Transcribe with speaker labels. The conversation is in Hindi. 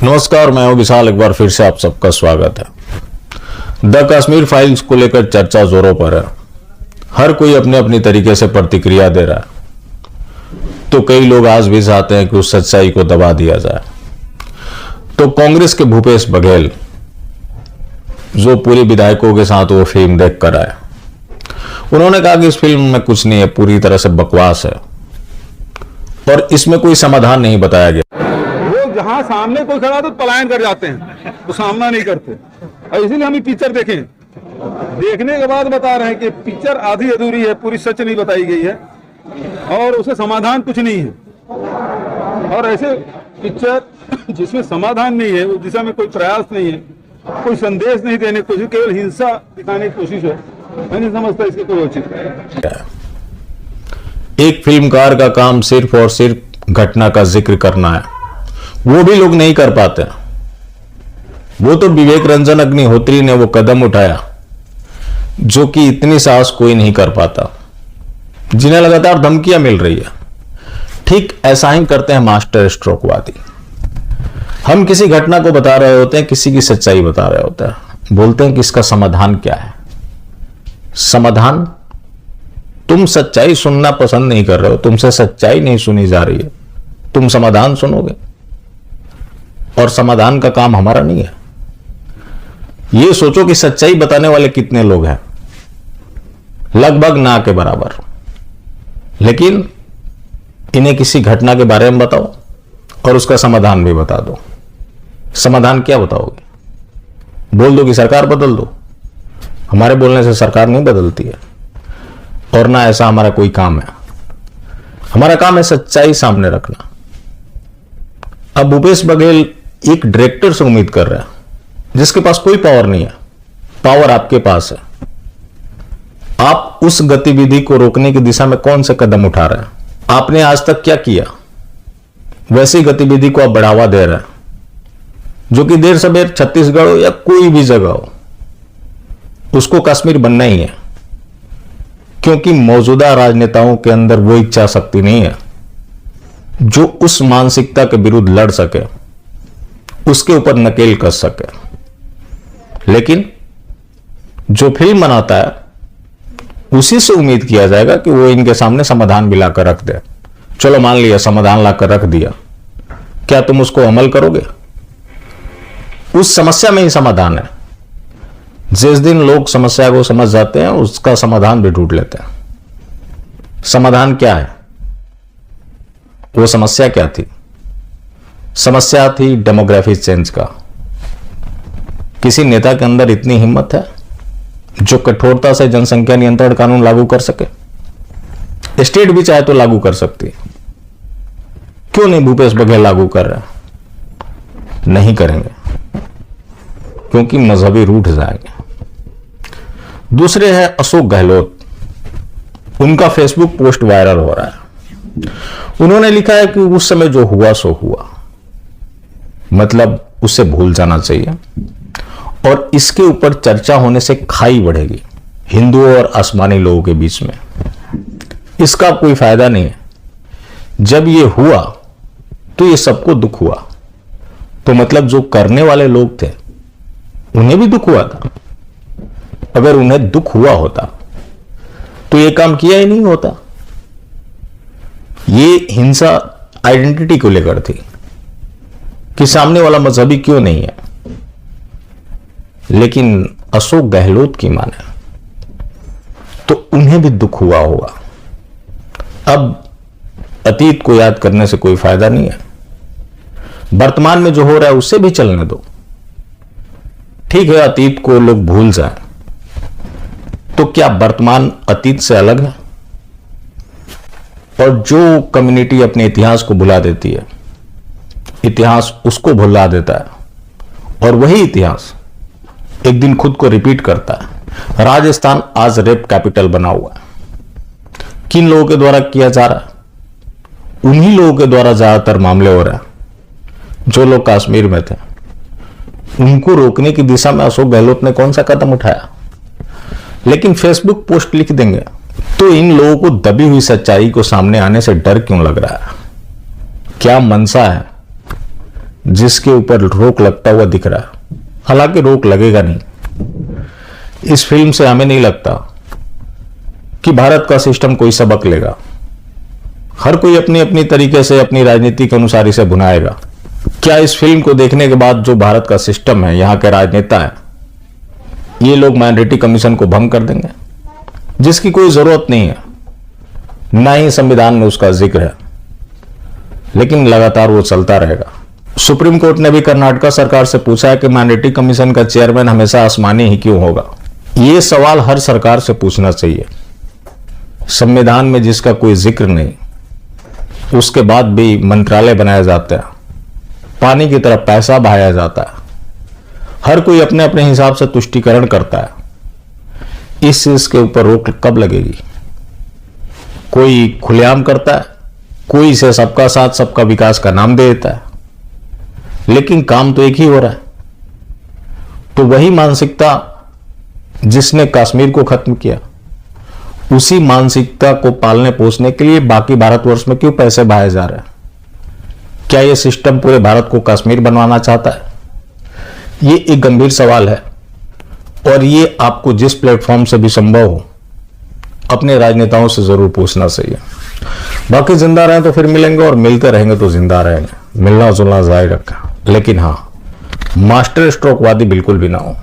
Speaker 1: नमस्कार, मैं हूं विशाल। एक बार फिर से आप सबका स्वागत है। द कश्मीर फाइल्स को लेकर चर्चा जोरों पर है। हर कोई अपने अपनी तरीके से प्रतिक्रिया दे रहा है। तो कई लोग आज भी चाहते हैं कि उस सच्चाई को दबा दिया जाए। तो कांग्रेस के भूपेश बघेल, जो पूरी विधायकों के साथ वो फिल्म देख कर आए, उन्होंने कहा कि इस फिल्म में कुछ नहीं है, पूरी तरह से बकवास है और इसमें कोई समाधान नहीं बताया गया।
Speaker 2: जहां सामने कोई खड़ा तो पलायन कर जाते हैं, तो सामना नहीं करते। और इसीलिए हम ये पिक्चर देखें, देखने के बाद बता रहे हैं कि पिक्चर आधी अधूरी है, पूरी सच नहीं बताई गई है और उसे समाधान कुछ नहीं है। और ऐसे पिक्चर जिसमें समाधान नहीं है, उस दिशा में कोई प्रयास नहीं है, कोई संदेश नहीं देने की कोशिश, केवल हिंसा दिखाने की कोशिश है, मैं नहीं समझता इसके कोई औचित्य है।
Speaker 1: एक फिल्मकार का काम सिर्फ और सिर्फ घटना का जिक्र करना है, वो भी लोग नहीं कर पाते। वो तो विवेक रंजन अग्निहोत्री ने वो कदम उठाया जो कि इतनी साहस कोई नहीं कर पाता, जिन्हें लगातार धमकियां मिल रही है। ठीक ऐसा ही करते हैं मास्टर स्ट्रोकवादी। हम किसी घटना को बता रहे होते हैं, किसी की सच्चाई बता रहे होते हैं, बोलते हैं कि इसका समाधान क्या है। समाधान? तुम सच्चाई सुनना पसंद नहीं कर रहे हो, तुमसे सच्चाई नहीं सुनी जा रही है, तुम समाधान सुनोगे। और समाधान का काम हमारा नहीं है। यह सोचो कि सच्चाई बताने वाले कितने लोग हैं, लगभग ना के बराबर। लेकिन इन्हें किसी घटना के बारे में बताओ और उसका समाधान भी बता दो। समाधान क्या बताओगे? बोल दो कि सरकार बदल दो। हमारे बोलने से सरकार नहीं बदलती है और ना ऐसा हमारा कोई काम है। हमारा काम है सच्चाई सामने रखना। अब भूपेश बघेल एक डायरेक्टर से उम्मीद कर रहा है जिसके पास कोई पावर नहीं है। पावर आपके पास है। आप उस गतिविधि को रोकने की दिशा में कौन से कदम उठा रहे हैं? आपने आज तक क्या किया? वैसी गतिविधि को आप बढ़ावा दे रहे हैं, जो कि देर सवेर छत्तीसगढ़ हो या कोई भी जगह हो, उसको कश्मीर बनना ही है। क्योंकि मौजूदा राजनेताओं के अंदर वो इच्छा शक्ति नहीं है जो उस मानसिकता के विरुद्ध लड़ सके, उसके ऊपर नकेल कस सके। लेकिन जो फिल्म बनाता है उसी से उम्मीद किया जाएगा कि वो इनके सामने समाधान भी लाकर रख दे। चलो मान लिया समाधान लाकर रख दिया, क्या तुम उसको अमल करोगे? उस समस्या में ही समाधान है। जिस दिन लोग समस्या को समझ जाते हैं, उसका समाधान भी ढूंढ लेते हैं। समाधान क्या है? वो समस्या क्या थी? समस्या थी डेमोग्राफी चेंज का। किसी नेता के अंदर इतनी हिम्मत है जो कठोरता से जनसंख्या नियंत्रण कानून लागू कर सके? स्टेट भी चाहे तो लागू कर सकती है, क्यों नहीं भूपेश बघेल लागू कर रहे हैं? नहीं करेंगे, क्योंकि मजहबी रूठ जाएंगे। दूसरे है अशोक गहलोत। उनका फेसबुक पोस्ट वायरल हो रहा है। उन्होंने लिखा है कि उस समय जो हुआ सो हुआ, मतलब उसे भूल जाना चाहिए और इसके ऊपर चर्चा होने से खाई बढ़ेगी हिंदुओं और आसमानी लोगों के बीच में। इसका कोई फायदा नहीं है। जब ये हुआ तो ये सबको दुख हुआ, तो मतलब जो करने वाले लोग थे उन्हें भी दुख हुआ था। अगर उन्हें दुख हुआ होता तो ये काम किया ही नहीं होता। ये हिंसा आइडेंटिटी को लेकर थी कि सामने वाला मजहबी क्यों नहीं है। लेकिन अशोक गहलोत की माने तो उन्हें भी दुख हुआ होगा। अब अतीत को याद करने से कोई फायदा नहीं है। वर्तमान में जो हो रहा है उससे भी चलने दो। ठीक है, अतीत को लोग भूल जाएं, तो क्या वर्तमान अतीत से अलग है? और जो कम्युनिटी अपने इतिहास को भुला देती है, इतिहास उसको भुला देता है और वही इतिहास एक दिन खुद को रिपीट करता है। राजस्थान आज रेप कैपिटल बना हुआ है। किन लोगों के द्वारा किया जा रहा है? उन्हीं लोगों के द्वारा ज्यादातर मामले हो रहे हैं जो लोग कश्मीर में थे। उनको रोकने की दिशा में अशोक गहलोत ने कौन सा कदम उठाया? लेकिन फेसबुक पोस्ट लिख देंगे तो इन लोगों को दबी हुई सच्चाई को सामने आने से डर क्यों लग रहा है? क्या मंशा है? जिसके ऊपर रोक लगता हुआ दिख रहा है। हालांकि रोक लगेगा नहीं। इस फिल्म से हमें नहीं लगता कि भारत का सिस्टम कोई सबक लेगा। हर कोई अपनी अपनी तरीके से अपनी राजनीति के अनुसार इसे बुनाएगा। क्या इस फिल्म को देखने के बाद जो भारत का सिस्टम है, यहां के राजनेता हैं, ये लोग माइनॉरिटी कमीशन को भंग कर देंगे? जिसकी कोई जरूरत नहीं है, ना ही संविधान में उसका जिक्र है, लेकिन लगातार वो चलता रहेगा। सुप्रीम कोर्ट ने भी कर्नाटक सरकार से पूछा है कि माइनॉरिटी कमीशन का चेयरमैन हमेशा आसमानी ही क्यों होगा। ये सवाल हर सरकार से पूछना चाहिए। संविधान में जिसका कोई जिक्र नहीं, उसके बाद भी मंत्रालय बनाया जाता है, पानी की तरफ पैसा बहाया जाता है, हर कोई अपने अपने हिसाब से तुष्टीकरण करता है। इस चीज के ऊपर रोक कब लगेगी? कोई खुलेआम करता है, कोई इसे सबका साथ सबका विकास का नाम दे देता है, लेकिन काम तो एक ही हो रहा है। तो वही मानसिकता जिसने कश्मीर को खत्म किया, उसी मानसिकता को पालने पोसने के लिए बाकी भारतवर्ष में क्यों पैसे बहाए जा रहे हैं? क्या यह सिस्टम पूरे भारत को कश्मीर बनवाना चाहता है? ये एक गंभीर सवाल है, और ये आपको जिस प्लेटफॉर्म से भी संभव हो अपने राजनेताओं से जरूर पूछना चाहिए। बाकी जिंदा रहें तो फिर मिलेंगे, और मिलते रहेंगे तो जिंदा रहेंगे। मिलना जुलना जारी रखा, लेकिन हाँ, मास्टर स्ट्रोक वादी बिल्कुल भी ना हो।